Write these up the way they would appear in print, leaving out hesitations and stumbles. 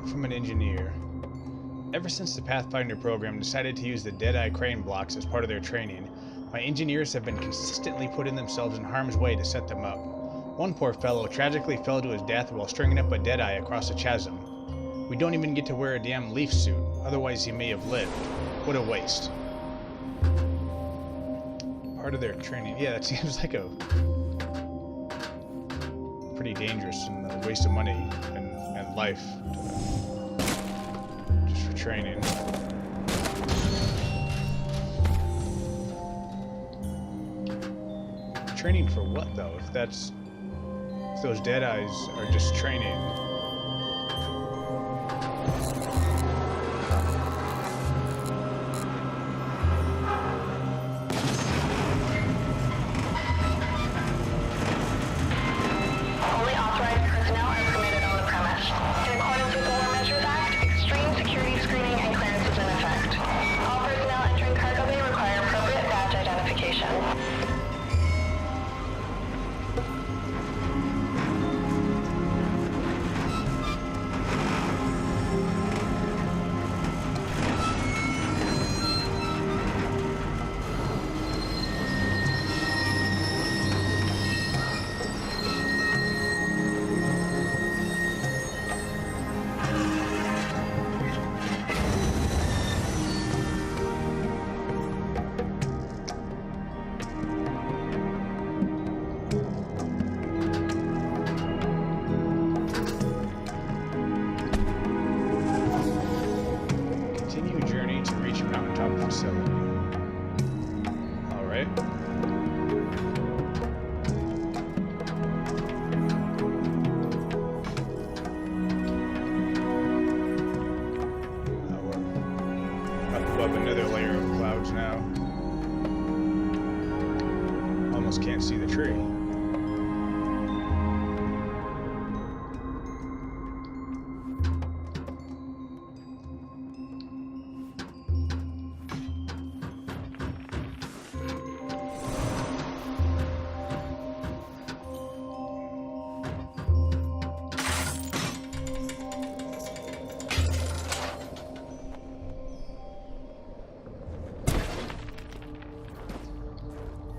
from an engineer. Ever since the Pathfinder program decided to use the Deadeye crane blocks as part of their training, my engineers have been consistently putting themselves in harm's way to set them up. One poor fellow tragically fell to his death while stringing up a Deadeye across a chasm. We don't even get to wear a damn leaf suit, otherwise he may have lived. What a waste. Part of their training. Yeah, that seems like a pretty dangerous and a waste of money and life just for training. Training for what though? If those Deadeyes are just training. Another layer of clouds now. Almost can't see the tree.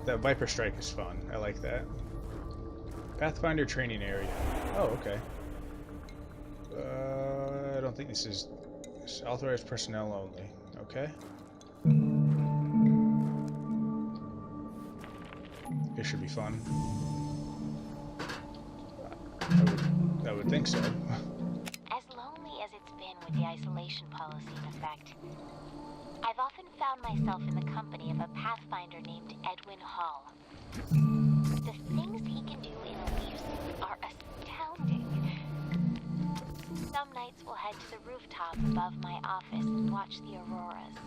That Viper Strike is fun. I like that. Pathfinder training area. Oh, okay. I don't think this is authorized personnel only. Okay. This should be fun. I would think so. As lonely as it's been with the isolation policy in effect, I've often found myself in the company of a Pathfinder named Edwin Hall. The things he can do in a leaf suit are astounding. Some nights we'll head to the rooftop above my office and watch the auroras.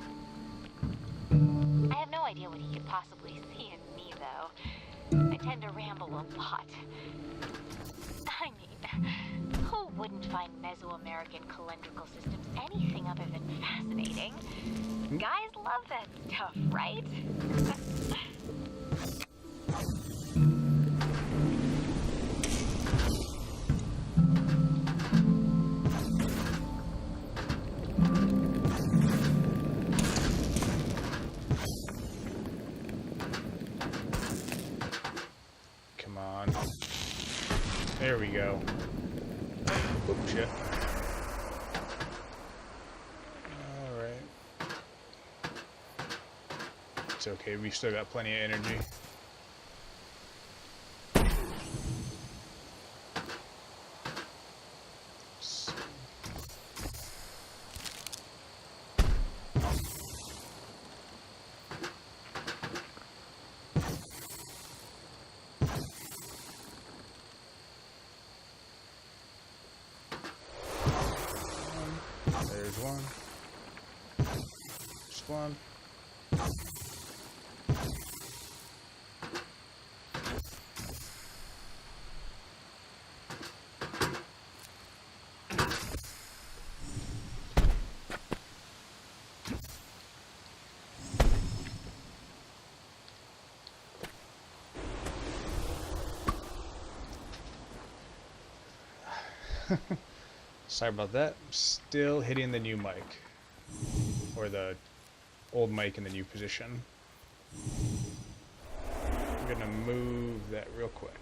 I have no idea what he could possibly see in me, though. I tend to ramble a lot. I mean, who wouldn't find Mesoamerican calendrical systems anything other than fascinating? Guys love that stuff, right? Come on. There we go. Oops, shit. Alright. It's okay, we've still got plenty of energy. There's one. Just one. Sorry about that. I'm still hitting the new mic. Or the old mic in the new position. I'm gonna move that real quick.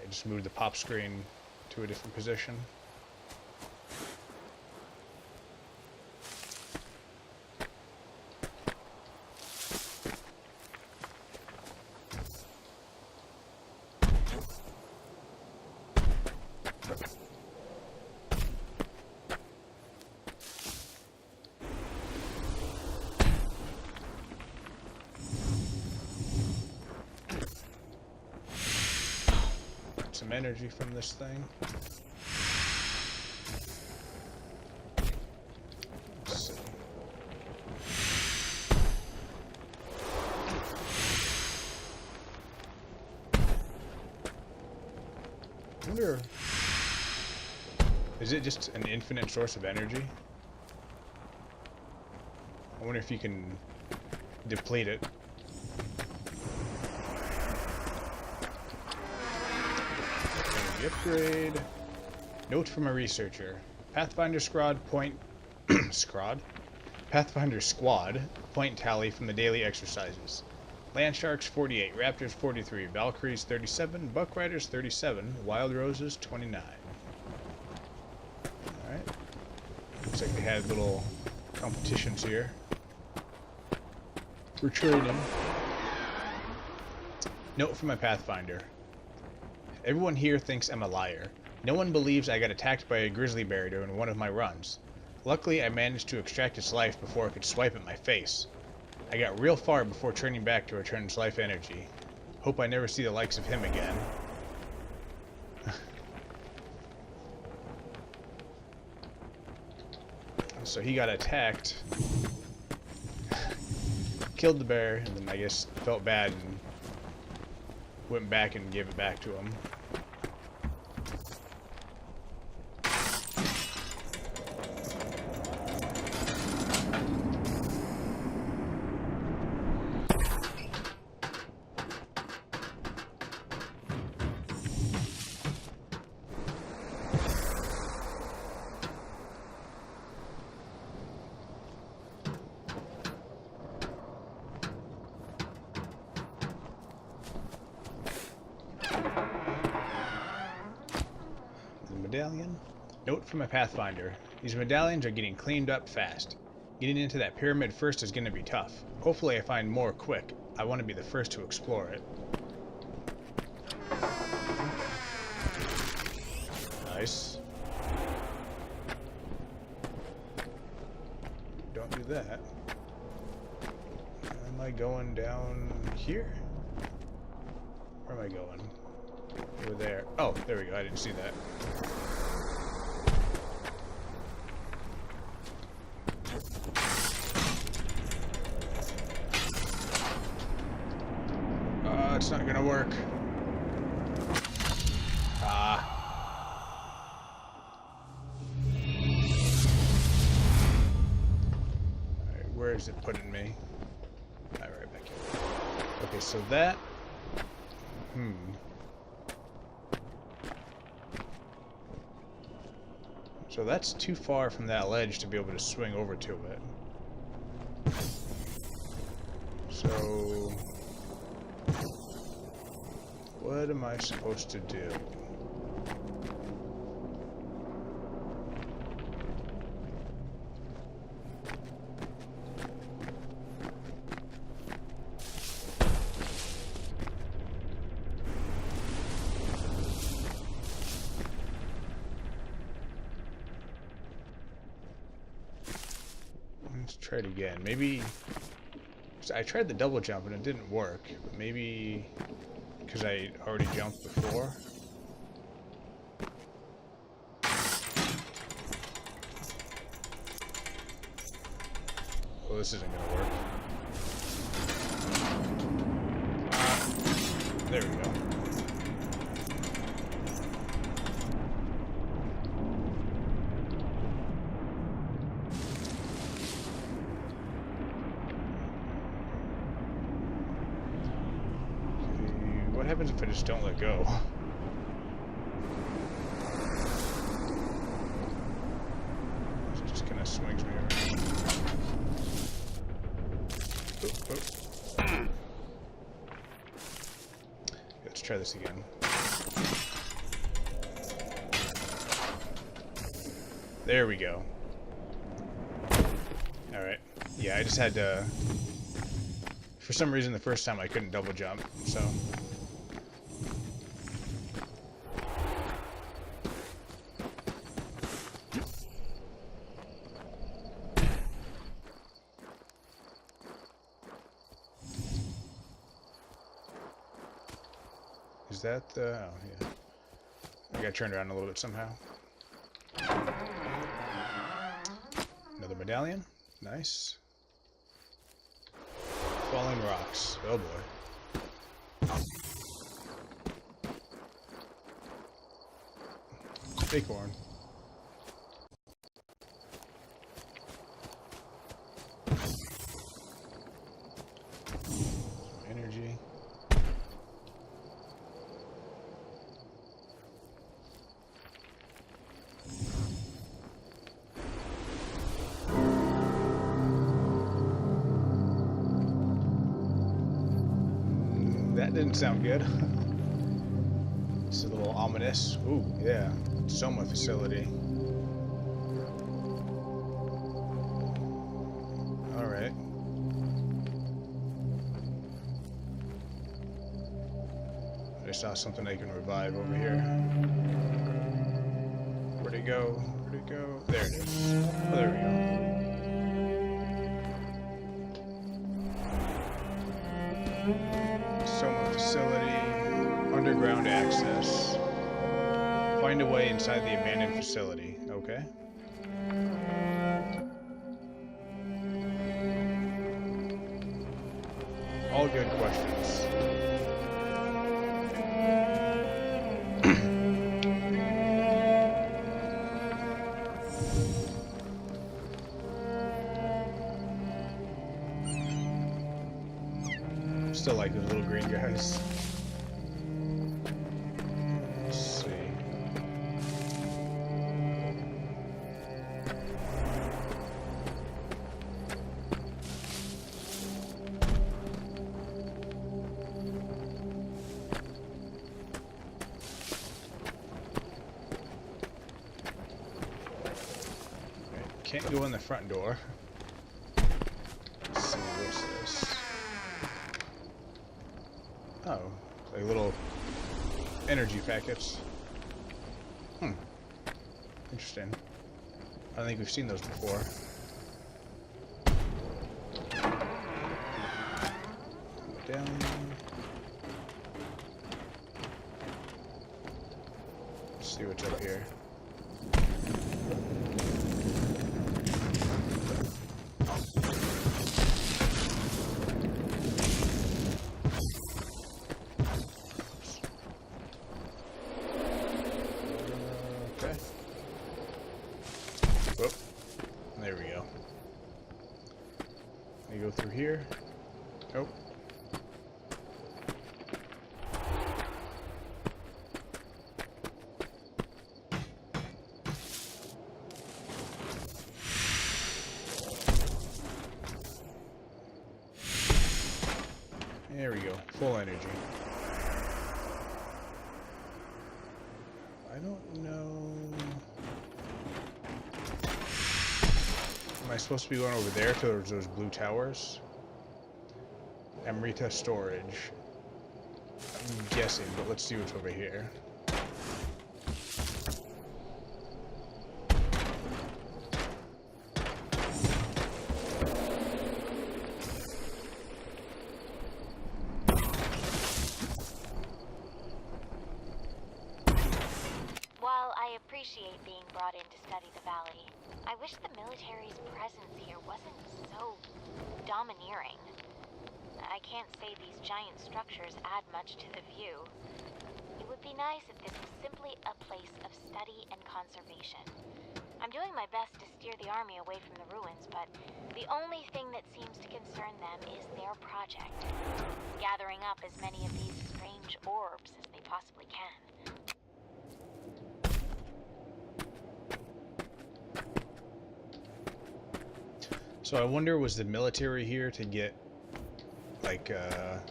I just moved the pop screen to a different position. Some energy from this thing. Let's see. I wonder, is it just an infinite source of energy? I wonder if you can deplete it. Upgrade. Note from a researcher. Pathfinder Squad point Pathfinder Squad point tally from the daily exercises. Land Sharks 48, Raptors 43, Valkyries 37, Buck Riders 37, Wild Roses 29. Alright. Looks like they had little competitions here. For training. Note from my Pathfinder. Everyone here thinks I'm a liar. No one believes I got attacked by a grizzly bear during one of my runs. Luckily, I managed to extract its life before it could swipe at my face. I got real far before turning back to return its life energy. Hope I never see the likes of him again. So he got attacked, killed the bear, and then I guess felt bad and went back and gave it back to him. Medallion. Note from a Pathfinder. These medallions are getting cleaned up fast. Getting into that pyramid first is going to be tough. Hopefully I find more quick. I want to be the first to explore it. Nice. Don't do that. Am I going down here? Where am I going? Over there. Oh, there we go. I didn't see that. It's not gonna work. Ah. Alright, where is it putting me? Alright, right back here. Okay, so that... So that's too far from that ledge to be able to swing over to it. So... what am I supposed to do? Let's try it again. Maybe... I tried the double jump and it didn't work. But maybe... because I already jumped before. Well, this isn't gonna work. There we go. What happens if I just don't let go? swings me around. Oh. Let's try this again. There we go. Alright. Yeah, I just had to... For some reason, the first time I couldn't double jump, so... Is that the... Oh, yeah. I got turned around a little bit somehow. Another medallion. Nice. Falling rocks. Oh boy. Acorn. Energy. That didn't sound good. This is a little ominous. Ooh, yeah. Soma facility. Alright. I saw something I can revive over here. Where'd it go? Where'd it go? There it is. Oh, there we go. Soma facility, underground access. Find a way inside the abandoned facility. Okay. All good questions. Still like those little green guys. Let's see. Okay, can't go in the front door. Let's see, what's this? Oh, like little energy packets. Interesting. I don't think we've seen those before. Down. Let's see what's up here. There we go. Let me go through here. Oh. There we go. Full energy. I don't know... Am I supposed to be going over there towards those blue towers? Amrita storage. I'm guessing, but let's see what's over here. While I appreciate being brought in to study the valley, I wish the military's presence here wasn't so domineering. I can't say these giant structures add much to the view. It would be nice if this was simply a place of study and conservation. I'm doing my best to steer the army away from the ruins, but the only thing that seems to concern them is their project. Gathering up as many of these strange orbs as they possibly can. So I wonder, was the military here to get, like, a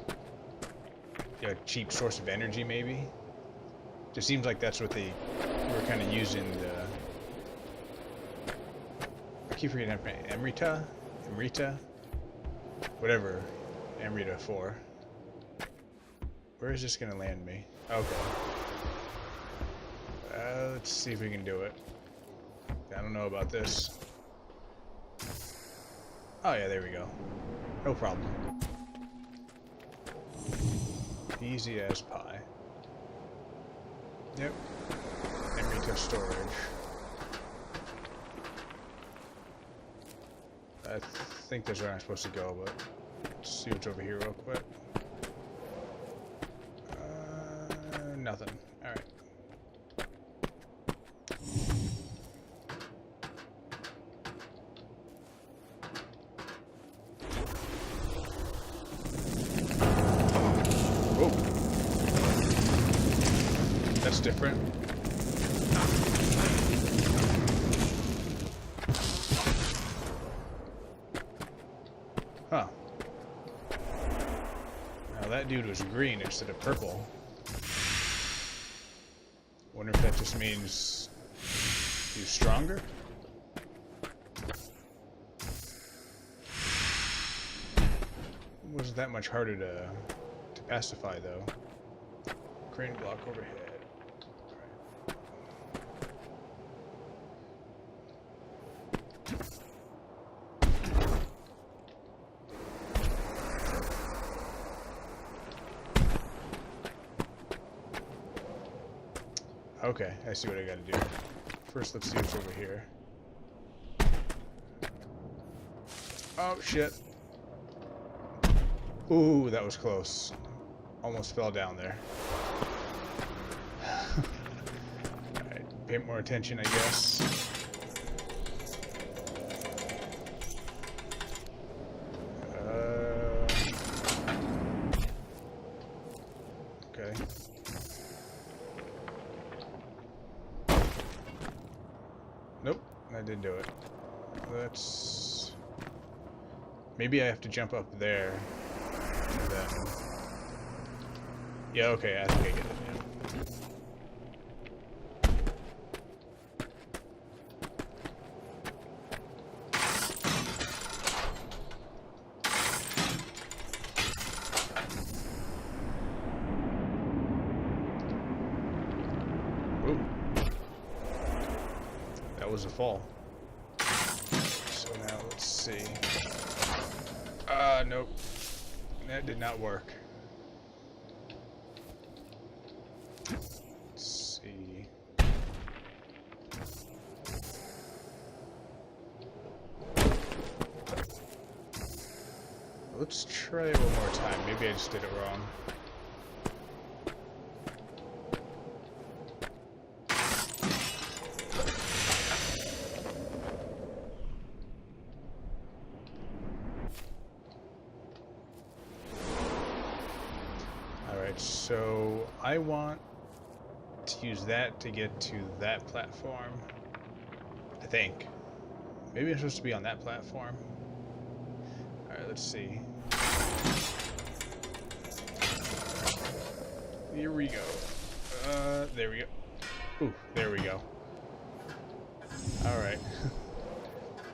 cheap source of energy, maybe? Just seems like that's what they were kind of using the... I keep forgetting her name. Emrita? Whatever. Emrita for. Where is this gonna land me? Okay. Let's see if we can do it. I don't know about this. Oh yeah, there we go. No problem. Easy as pie. Yep. Emrita storage. I think that's where I'm supposed to go, but let's see what's over here real quick. Nothing. Alright. Whoa. That's different. Huh. Now that dude was green instead of purple. Wonder if that just means he's stronger? Wasn't that much harder to pacify though. Crane block overhead. Okay, I see what I gotta do. First, let's see what's over here. Oh, shit. Ooh, that was close. Almost fell down there. Alright, pay more attention, I guess. Okay. Nope, that didn't do it. Let's... Maybe I have to jump up there. And then... Yeah, okay, I think I get it. Ooh. That was a fall. So now let's see. Nope. That did not work. Let's see. Let's try it one more time. Maybe I just did it wrong. So I want to use that to get to that platform. I think. Maybe I'm supposed to be on that platform. Alright, let's see. Here we go. There we go. Ooh, there we go. Alright.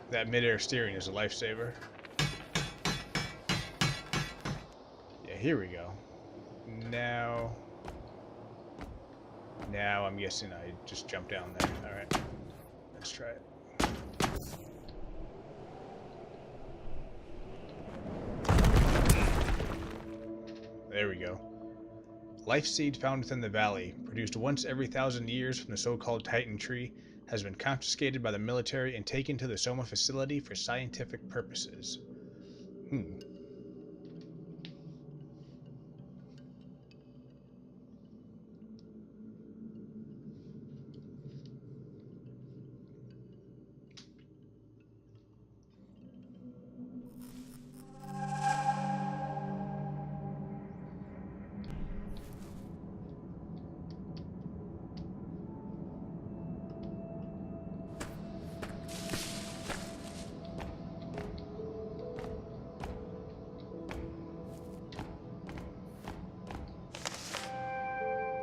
That mid-air steering is a lifesaver. Yeah, here we go. Now I'm guessing I just jumped down there. Alright, let's try it. There we go. Life seed found within the valley, produced once every 1,000 years from the so-called Titan tree, has been confiscated by the military and taken to the Soma facility for scientific purposes.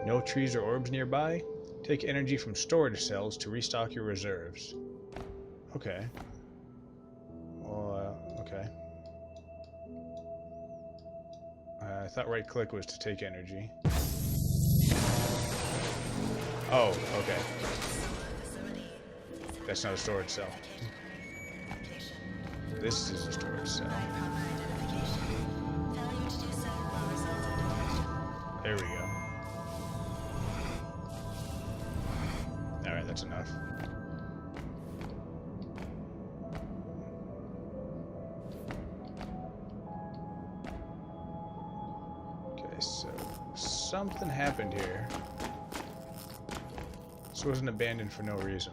No trees or orbs nearby? Take energy from storage cells to restock your reserves. Okay. Well, okay. I thought right click was to take energy. Oh, okay. That's not a storage cell. This is a storage cell. There we go. Alright, that's enough. Okay, so something happened here. This wasn't abandoned for no reason.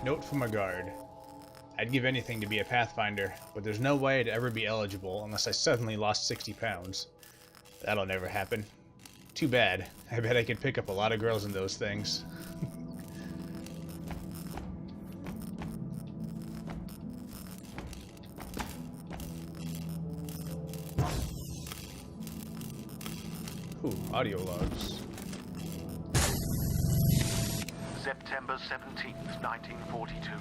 Note from a guard. I'd give anything to be a Pathfinder, but there's no way I'd ever be eligible unless I suddenly lost 60 pounds. That'll never happen. Too bad. I bet I could pick up a lot of girls in those things. Ooh, audio logs. September 17th, 1942.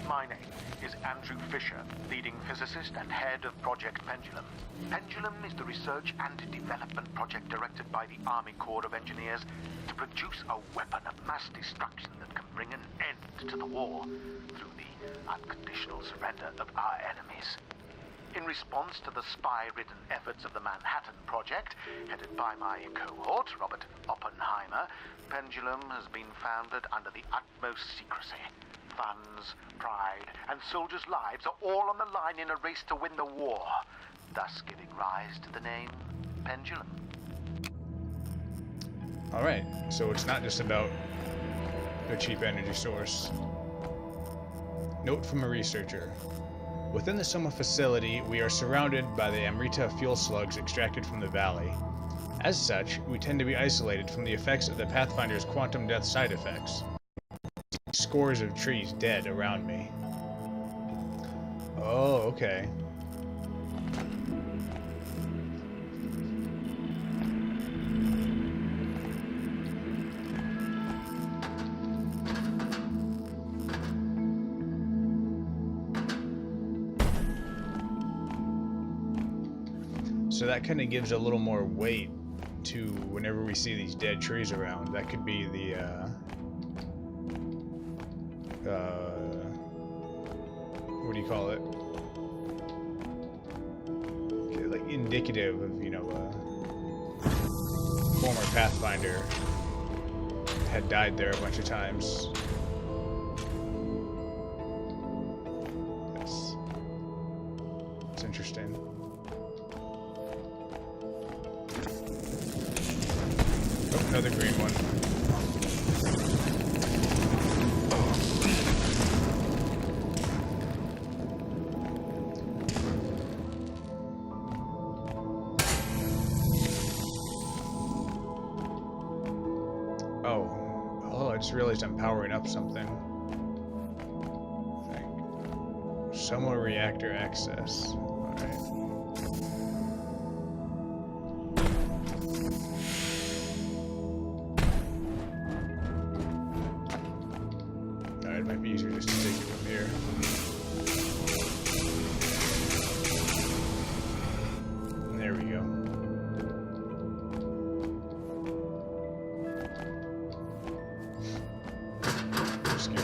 My name is Andrew Fisher, leading physicist and head of Project Pendulum. Pendulum is the research and development project directed by the Army Corps of Engineers to produce a weapon of mass destruction that can bring an end to the war through the unconditional surrender of our enemies. In response to the spy-ridden efforts of the Manhattan Project, headed by my cohort, Robert Oppenheimer, Pendulum has been founded under the utmost secrecy. Funds, pride, and soldiers' lives are all on the line in a race to win the war, thus giving rise to the name Pendulum. Alright, so it's not just about a cheap energy source. Note from a researcher. Within the Soma facility, we are surrounded by the Amrita fuel slugs extracted from the valley. As such, we tend to be isolated from the effects of the Pathfinder's quantum death side effects. Scores of trees dead around me. Oh, okay. So that kind of gives a little more weight to whenever we see these dead trees around. That could be the, what do you call it? Okay, like indicative of, you know, former Pathfinder had died there a bunch of times. That's interesting. Oh, another green one. Oh, I just realized I'm powering up something. Somewhere reactor access. Alright. Alright, it might be easier just to take it from here. And there we go. Excuse me.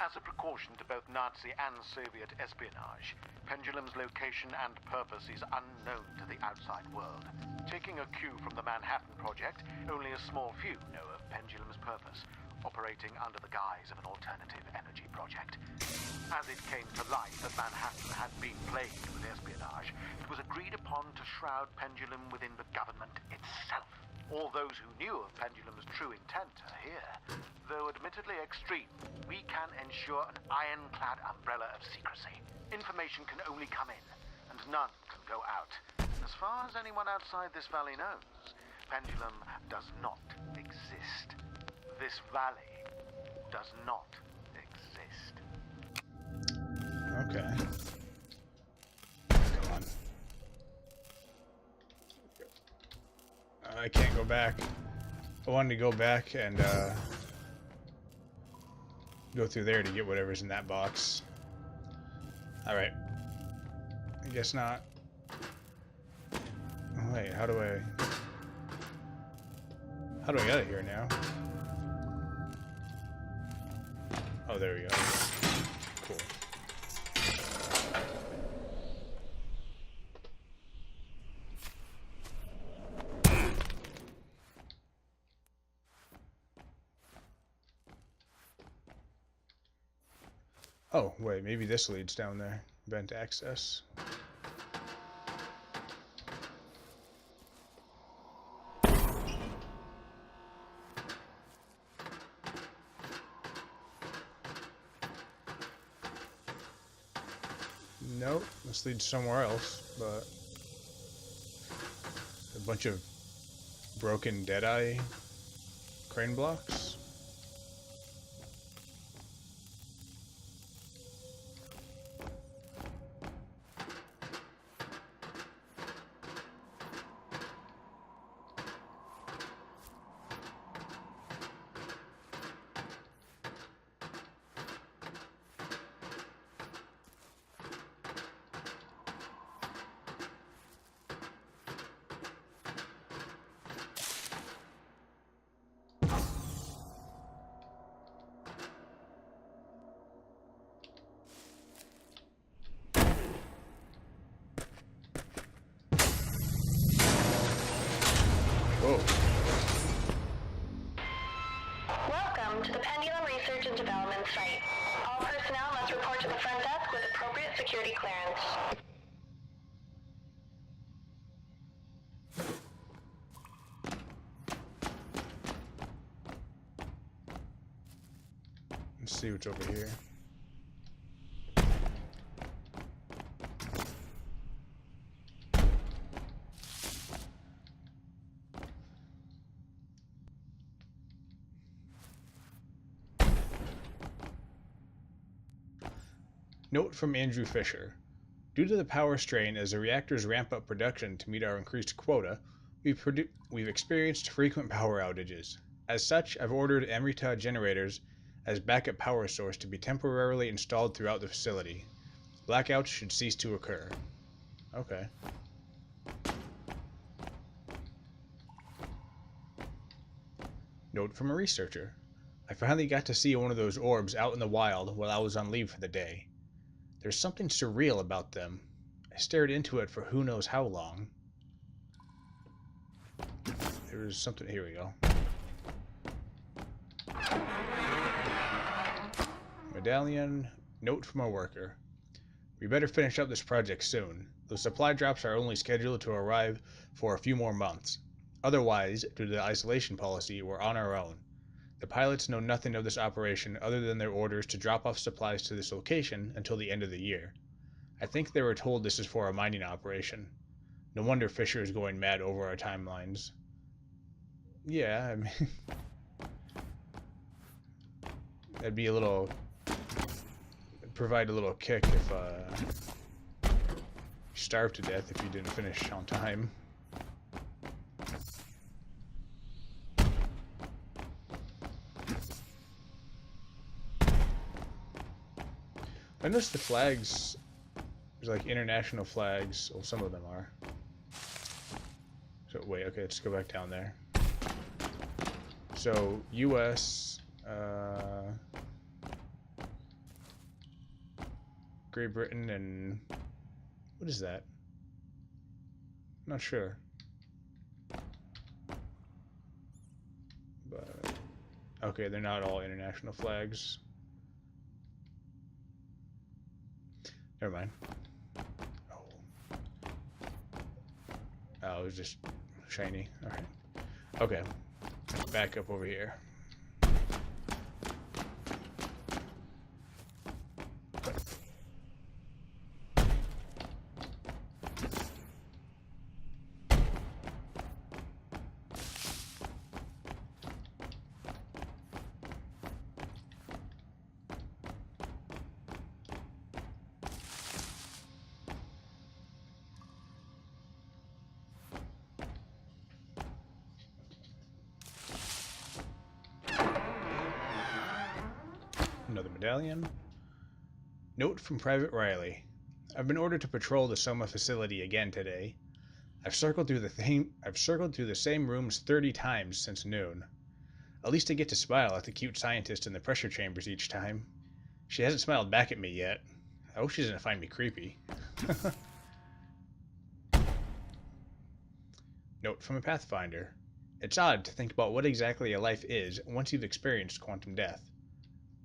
As a precaution to both Nazi and Soviet espionage, Pendulum's location and purpose is unknown to the outside world. Taking a cue from the Manhattan Project, only a small few know of Pendulum's purpose. operating under the guise of an alternative energy project. As it came to light that Manhattan had been plagued with espionage, it was agreed upon to shroud Pendulum within the government itself. All those who knew of Pendulum's true intent are here. Though admittedly extreme, we can ensure an ironclad umbrella of secrecy. Information can only come in, and none can go out. As far as anyone outside this valley knows, Pendulum does not exist. This valley does not exist. Okay. Come on. I can't go back. I wanted to go back and go through there to get whatever's in that box. Alright. I guess not. Oh, wait, how do I get out of here now? Oh, there we go. Cool. Oh, wait, maybe this leads down there. Vent access. Nope, this leads somewhere else, but a bunch of broken Deadeye crane blocks. Whoa. Welcome to the Pendulum Research and Development site. All personnel must report to the front desk with appropriate security clearance. Let's see what's over here. Note from Andrew Fisher. Due to the power strain as the reactors ramp up production to meet our increased quota, we've experienced frequent power outages. As such, I've ordered Amrita generators as backup power source to be temporarily installed throughout the facility. Blackouts should cease to occur. Okay. Note from a researcher. I finally got to see one of those orbs out in the wild while I was on leave for the day. There's something surreal about them. I stared into it for who knows how long. There's something... Here we go. Medallion. Note from a worker. We better finish up this project soon. The supply drops are only scheduled to arrive for a few more months. Otherwise, due to the isolation policy, we're on our own. The pilots know nothing of this operation other than their orders to drop off supplies to this location until the end of the year. I think they were told this is for a mining operation. No wonder Fisher is going mad over our timelines. Yeah, I mean... that'd be a little... provide a little kick if, you starved to death if you didn't finish on time. I noticed the flags, there's like international flags, well some of them are. So wait, okay, let's go back down there. So, US, Great Britain, and what is that? I'm not sure. But, Okay, they're not all international flags. Never mind. Oh, it was just shiny. Alright. Okay. Back up over here. Another medallion. Note from Private Riley. I've been ordered to patrol the Soma facility again today. I've circled through the same rooms 30 times since noon. At least I get to smile at the cute scientist in the pressure chambers each time. She hasn't smiled back at me yet. I hope she doesn't find me creepy. Note from a Pathfinder. It's odd to think about what exactly a life is once you've experienced quantum death.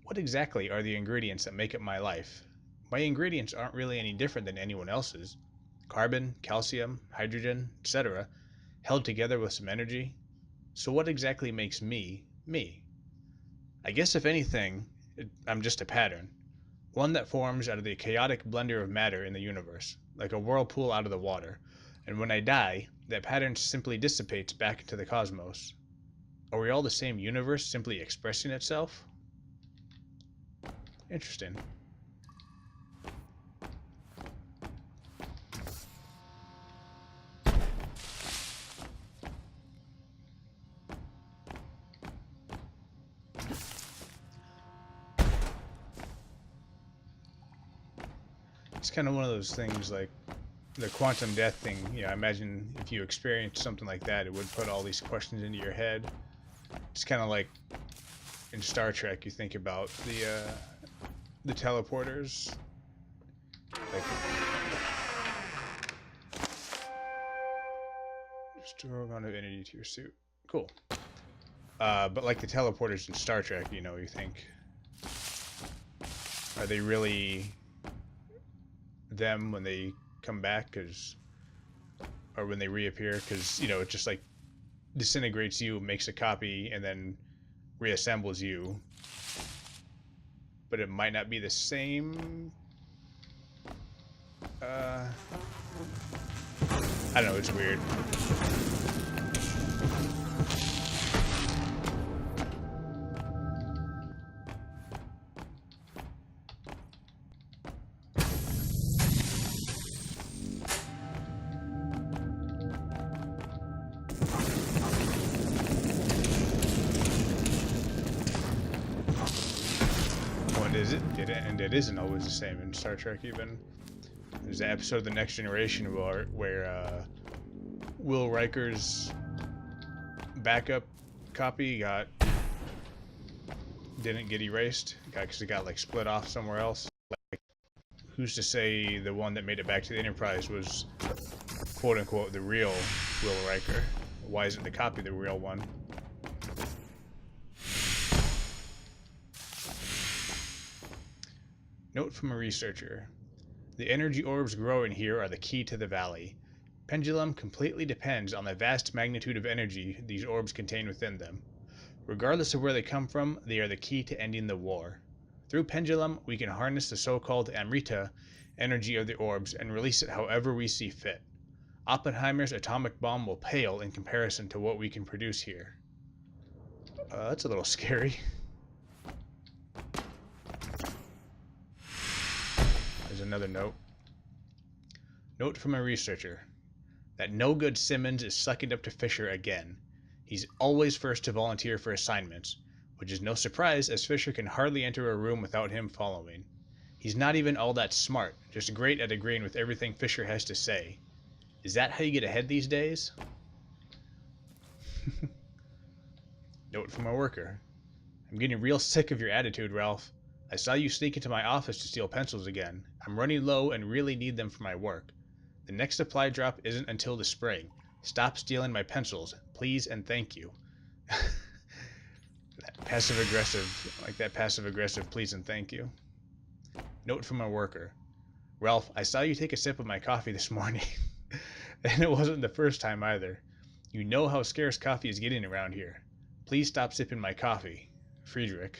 What exactly are the ingredients that make up my life? My ingredients aren't really any different than anyone else's. Carbon, calcium, hydrogen, etc., held together with some energy. So what exactly makes me, me? I guess if anything, I'm just a pattern. One that forms out of the chaotic blender of matter in the universe, like a whirlpool out of the water. And when I die, that pattern simply dissipates back into the cosmos. Are we all the same universe simply expressing itself? Interesting. It's kind of one of those things like the quantum death thing. You know, I imagine if you experienced something like that, it would put all these questions into your head. It's kind of like in Star Trek, you think about the teleporters. Like, store amount of energy to your suit. Cool. But like the teleporters in Star Trek, you know, you think, are they really them when they come back? Or when they reappear? Because, you know, it just like disintegrates you, makes a copy, and then reassembles you. But it might not be the same. I don't know, it's weird. And it isn't always the same in Star Trek even. There's an episode of The Next Generation where Will Riker's backup copy didn't get erased because it got like split off somewhere else. Like, who's to say the one that made it back to the Enterprise was quote unquote the real Will Riker? Why isn't the copy the real one? Note from a researcher. The energy orbs growing here are the key to the valley. Pendulum completely depends on the vast magnitude of energy these orbs contain within them. Regardless of where they come from, they are the key to ending the war. Through Pendulum, we can harness the so-called Amrita energy of the orbs and release it however we see fit. Oppenheimer's atomic bomb will pale in comparison to what we can produce here. That's a little scary. There's another note. Note from a researcher. That no-good Simmons is sucking up to Fisher again. He's always first to volunteer for assignments, which is no surprise as Fisher can hardly enter a room without him following. He's not even all that smart, just great at agreeing with everything Fisher has to say. Is that how you get ahead these days? Note from a worker. I'm getting real sick of your attitude, Ralph. I saw you sneak into my office to steal pencils again. I'm running low and really need them for my work. The next supply drop isn't until the spring. Stop stealing my pencils, please and thank you. Passive aggressive, like that passive aggressive please and thank you. Note from a worker. Ralph, I saw you take a sip of my coffee this morning. And it wasn't the first time either. You know how scarce coffee is getting around here. Please stop sipping my coffee. Friedrich.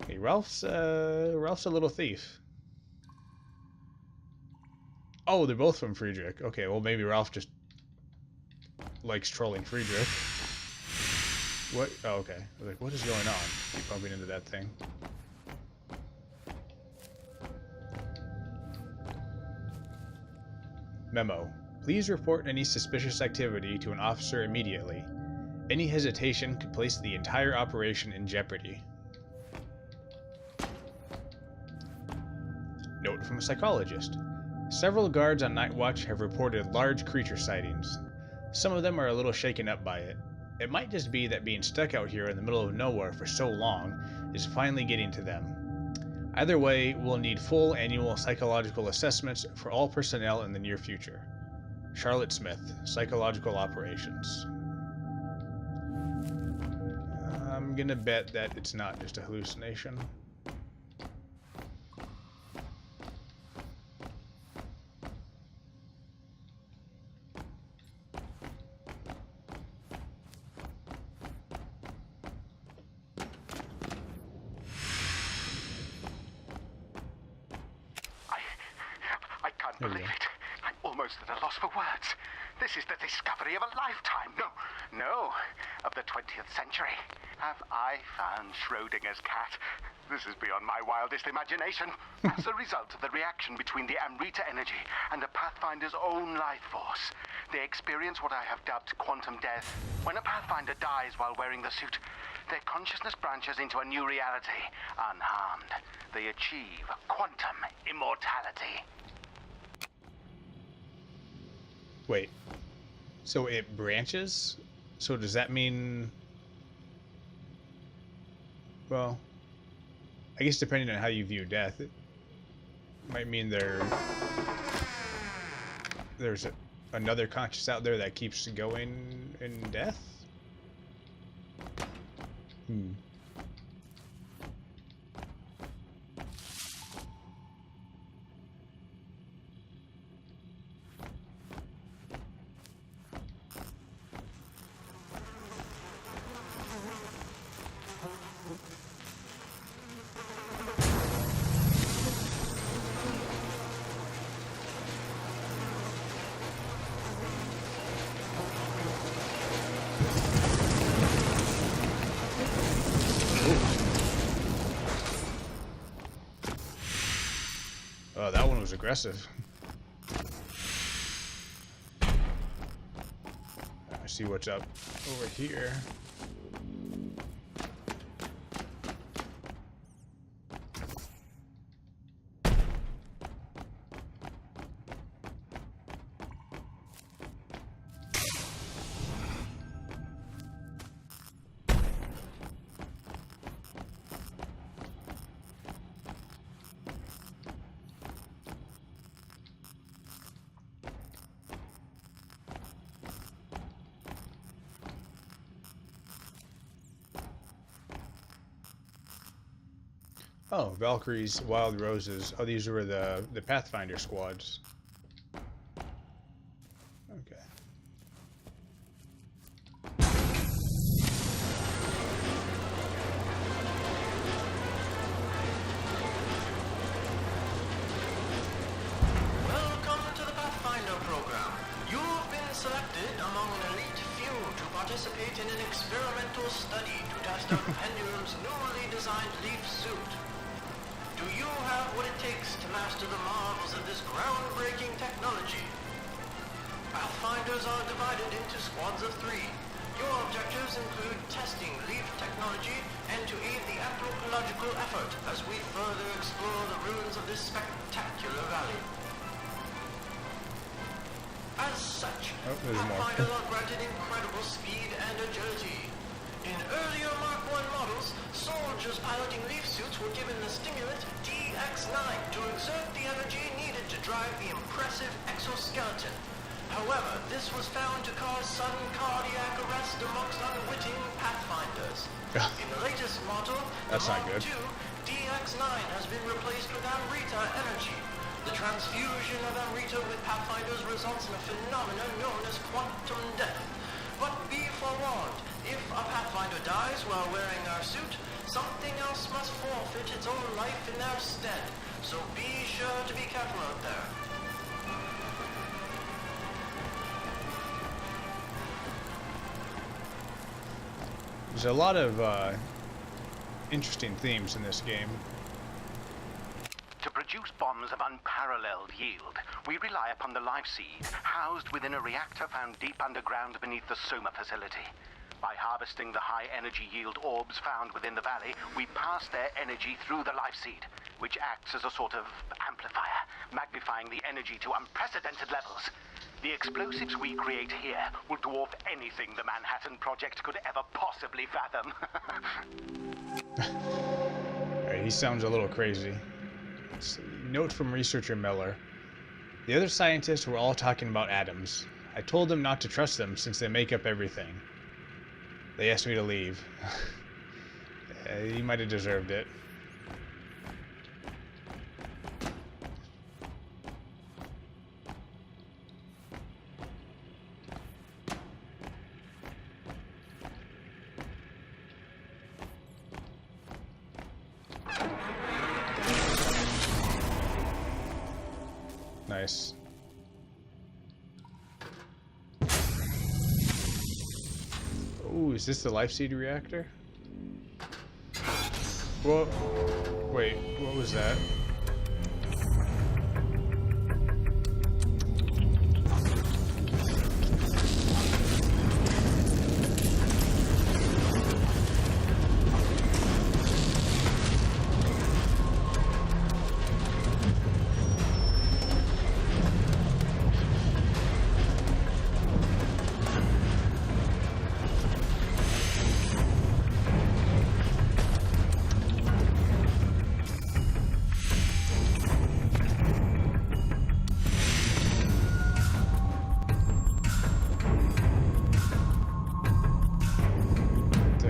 Hey, Ralph's a little thief. Oh, they're both from Friedrich. Okay, well maybe Ralph just likes trolling Friedrich. What? Oh, okay. I was like, what is going on? Keep bumping into that thing. Memo. Please report any suspicious activity to an officer immediately. Any hesitation could place the entire operation in jeopardy. Note from a psychologist. Several guards on night watch have reported large creature sightings. Some of them are a little shaken up by it. It might just be that being stuck out here in the middle of nowhere for so long is finally getting to them. Either way, we'll need full annual psychological assessments for all personnel in the near future. Charlotte Smith, Psychological Operations. I'm gonna bet that it's not just a hallucination. I can't believe it. I'm almost at a loss for words. This is the discovery of a lifetime. No, of the 20th century. Have I found Schrodinger's cat? This is beyond my wildest imagination. As a result of the reaction between the Amrita energy and the Pathfinder's own life force, they experience what I have dubbed quantum death. When a Pathfinder dies while wearing the suit, their consciousness branches into a new reality, unharmed. They achieve quantum immortality. Wait, so it branches? So does that mean... Well, I guess depending on how you view death, it might mean there's another conscious out there that keeps going in death? Oh, that one was aggressive. I see what's up over here. Oh, Valkyrie's Wild Roses. Oh, these were the Pathfinder squads. Okay. Welcome to the Pathfinder program. You've been selected among an elite few to participate in an experimental study to test out Pendulum's newly designed L.E.A.F suit. Do you have what it takes to master the marvels of this groundbreaking technology? Pathfinders are divided into squads of 3. Your objectives include testing L.E.A.F technology and to aid the anthropological effort as we further explore the ruins of this spectacular valley. As such, Pathfinders are granted incredible speed and agility. In earlier Mark I models, soldiers piloting L.E.A.F suits were given the stimulant DX9 to exert the energy needed to drive the impressive exoskeleton. However, this was found to cause sudden cardiac arrest lost amongst unwitting pathfinders. In the latest model, That's the not Mark good. II, DX9 has been replaced with Amrita energy. The transfusion of Amrita with pathfinders results in a phenomenon known as quantum death. But be forewarned, if a pathfinder dies while wearing our suit, something else must forfeit its own life in their stead. So be sure to be careful out there. There's a lot of interesting themes in this game. To produce bombs of unparalleled yield, we rely upon the life seed housed within a reactor found deep underground beneath the Soma facility. By harvesting the high-energy yield orbs found within the valley, we pass their energy through the life seed, which acts as a sort of amplifier, magnifying the energy to unprecedented levels. The explosives we create here will dwarf anything the Manhattan Project could ever possibly fathom. Alright, he sounds a little crazy. Let's see. Note from researcher Miller. The other scientists were all talking about atoms. I told them not to trust them since they make up everything. They asked me to leave. He might have deserved it. Nice. Ooh, is this the life seed reactor? Whoa. Wait, what was that?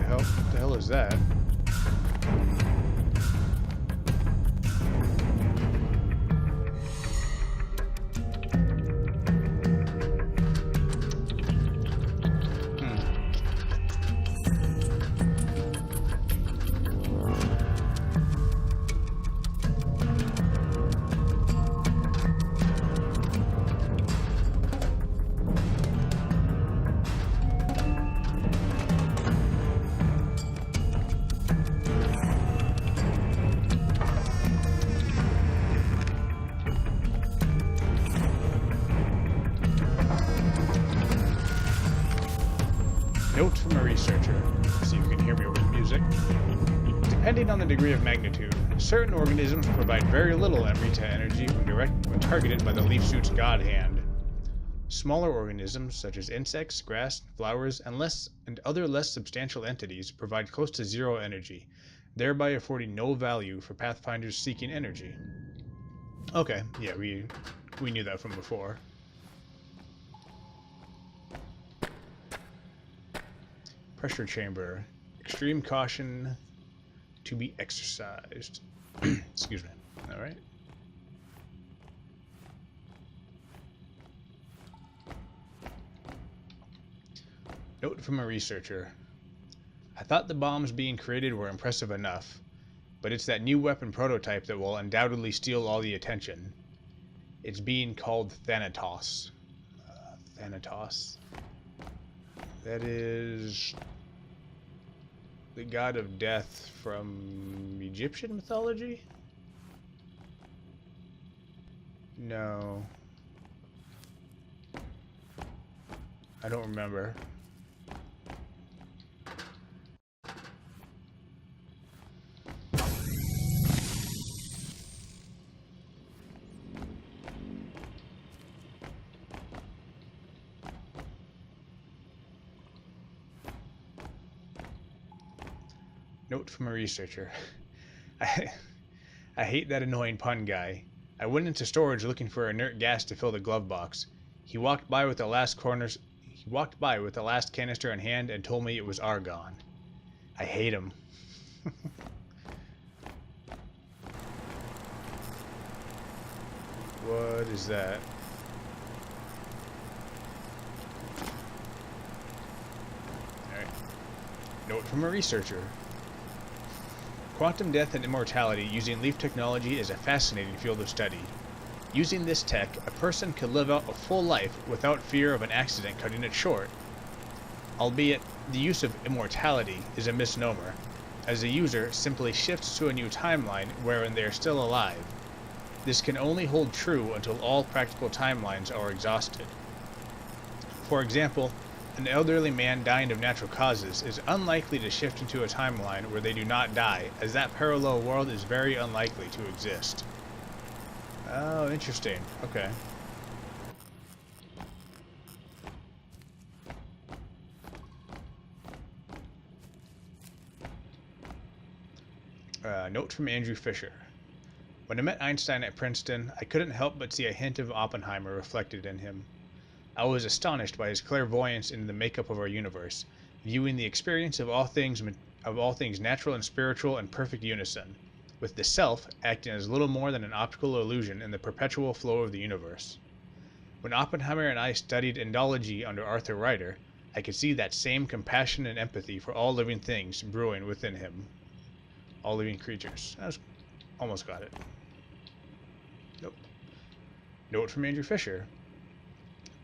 What the hell is that? Note from a researcher. See if you can hear me over the music. Depending on the degree of magnitude, certain organisms provide very little Amrita energy when targeted by the leaf suit's god hand. Smaller organisms, such as insects, grass, flowers, and other less substantial entities, provide close to zero energy, thereby affording no value for pathfinders seeking energy. Okay, yeah, we knew that from before. Pressure chamber. Extreme caution to be exercised. Excuse me. Alright. Note from a researcher. I thought the bombs being created were impressive enough, but it's that new weapon prototype that will undoubtedly steal all the attention. It's being called Thanatos. Thanatos. That is the god of death from Egyptian mythology? No. I don't remember. Note from a researcher. I hate that annoying pun guy. I went into storage looking for inert gas to fill the glove box. He walked by with the last corners. He walked by with the last canister in hand and told me it was argon. I hate him. What is that? Alright. Note from a researcher. Quantum death and immortality using L.E.A.F technology is a fascinating field of study. Using this tech, a person could live out a full life without fear of an accident cutting it short. Albeit, the use of immortality is a misnomer, as the user simply shifts to a new timeline wherein they are still alive. This can only hold true until all practical timelines are exhausted. For example, an elderly man dying of natural causes is unlikely to shift into a timeline where they do not die, as that parallel world is very unlikely to exist. Oh, interesting. Okay. Note from Andrew Fisher. When I met Einstein at Princeton, I couldn't help but see a hint of Oppenheimer reflected in him. I was astonished by his clairvoyance into the makeup of our universe, viewing the experience of all things natural and spiritual in perfect unison, with the self acting as little more than an optical illusion in the perpetual flow of the universe. When Oppenheimer and I studied Indology under Arthur Ryder, I could see that same compassion and empathy for all living things brewing within him. All living creatures. Almost got it. Nope. Note from Andrew Fisher.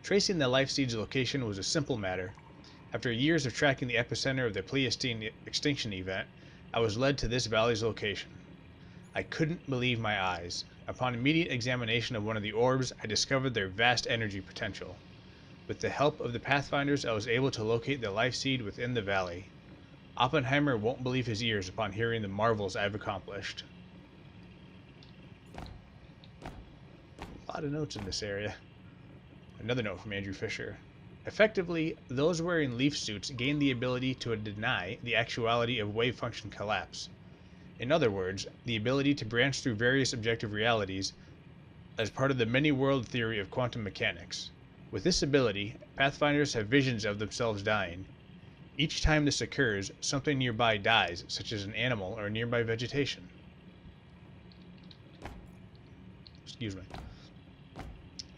Tracing the life seed's location was a simple matter. After years of tracking the epicenter of the Pleistocene extinction event, I was led to this valley's location. I couldn't believe my eyes. Upon immediate examination of one of the orbs, I discovered their vast energy potential. With the help of the Pathfinders, I was able to locate the life seed within the valley. Oppenheimer won't believe his ears upon hearing the marvels I've accomplished. A lot of notes in this area. Another note from Andrew Fisher. Effectively, those wearing L.E.A.F suits gain the ability to deny the actuality of wave function collapse. In other words, the ability to branch through various objective realities as part of the many-world theory of quantum mechanics. With this ability, Pathfinders have visions of themselves dying. Each time this occurs, something nearby dies, such as an animal or nearby vegetation. Excuse me.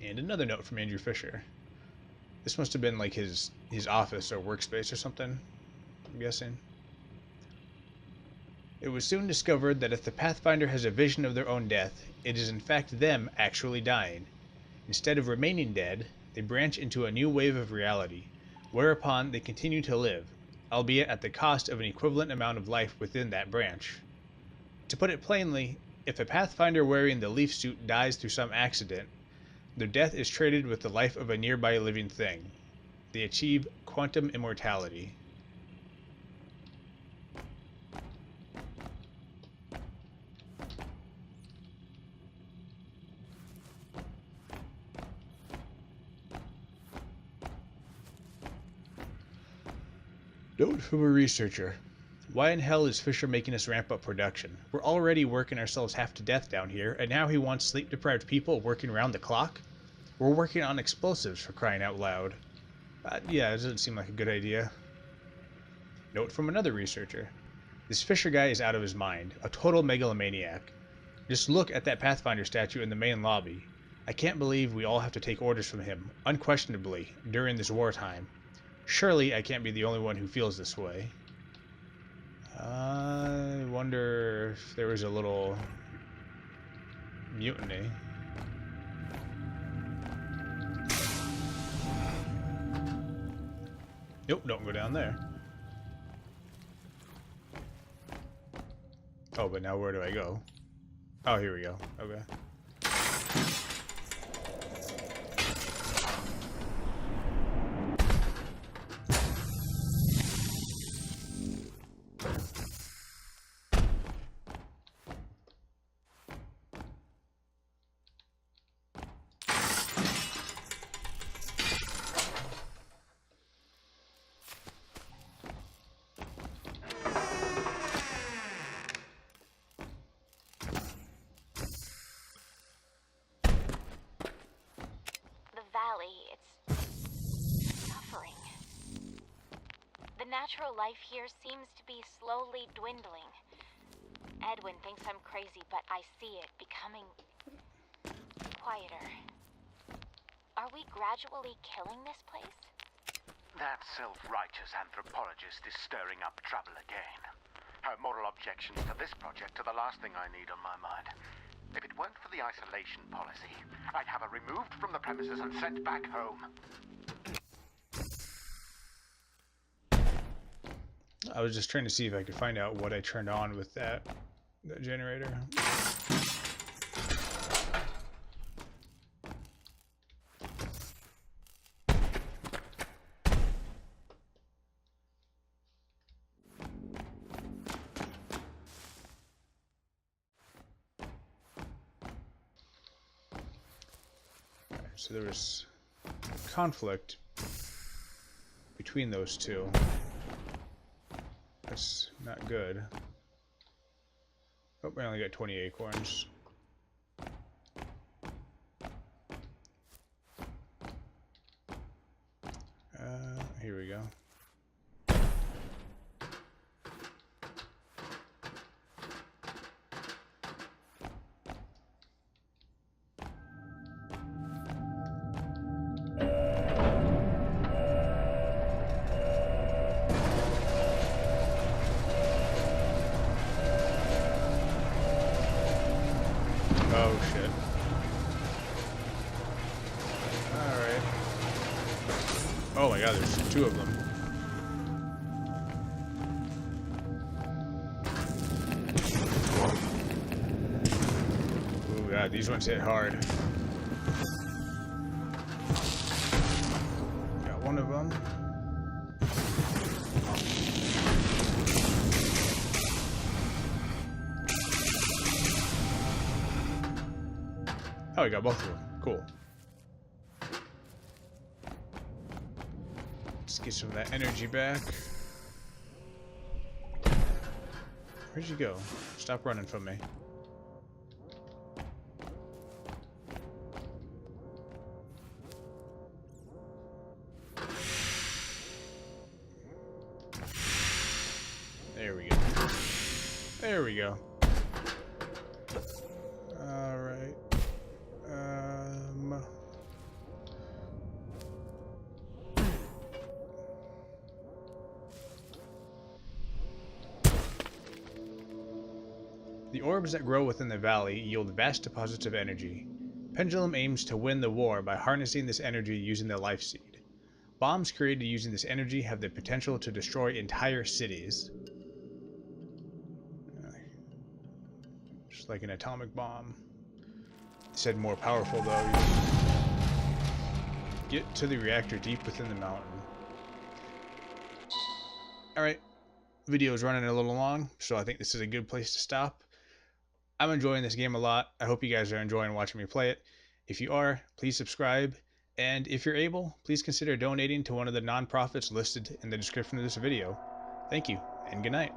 And another note from Andrew Fisher. This must have been like his office or workspace or something, I'm guessing. It was soon discovered that if the Pathfinder has a vision of their own death, it is in fact them actually dying. Instead of remaining dead, they branch into a new wave of reality, whereupon they continue to live, albeit at the cost of an equivalent amount of life within that branch. To put it plainly, if a Pathfinder wearing the L.E.A.F suit dies through some accident, their death is traded with the life of a nearby living thing. They achieve quantum immortality. Note from a researcher. Why in hell is Fisher making us ramp up production? We're already working ourselves half to death down here, and now he wants sleep-deprived people working around the clock? We're working on explosives, for crying out loud. Yeah, it doesn't seem like a good idea. Note from another researcher. This Fisher guy is out of his mind, a total megalomaniac. Just look at that Pathfinder statue in the main lobby. I can't believe we all have to take orders from him, unquestionably, during this wartime. Surely I can't be the only one who feels this way. I wonder if there was a little mutiny. Nope, don't go down there. Oh, but now where do I go? Oh, here we go. Okay. natural life here seems to be slowly dwindling. Edwin thinks I'm crazy, but I see it becoming quieter. Are we gradually killing this place? That self-righteous anthropologist is stirring up trouble again. Her moral objections to this project are the last thing I need on my mind. If it weren't for the isolation policy, I'd have her removed from the premises and sent back home. I was just trying to see if I could find out what I turned on with that generator. So there was conflict between those two. That's not good. Oh, we only got 20 acorns. Here we go. Oh shit. Alright. Oh my god, there's two of them. Oh god, these ones hit hard. Got one of them. Oh, we got both of them. Cool. Let's get some of that energy back. Where'd you go? Stop running from me. There we go. There we go. Alright. The orbs that grow within the valley yield vast deposits of energy. Pendulum aims to win the war by harnessing this energy using the L.E.A.F seed. Bombs created using this energy have the potential to destroy entire cities. Just like an atomic bomb. It said more powerful though. Get to the reactor deep within the mountain. Alright, video is running a little long, so I think this is a good place to stop. I'm enjoying this game a lot. I hope you guys are enjoying watching me play it. If you are, please subscribe, and if you're able, please consider donating to one of the nonprofits listed in the description of this video. Thank you, and good night.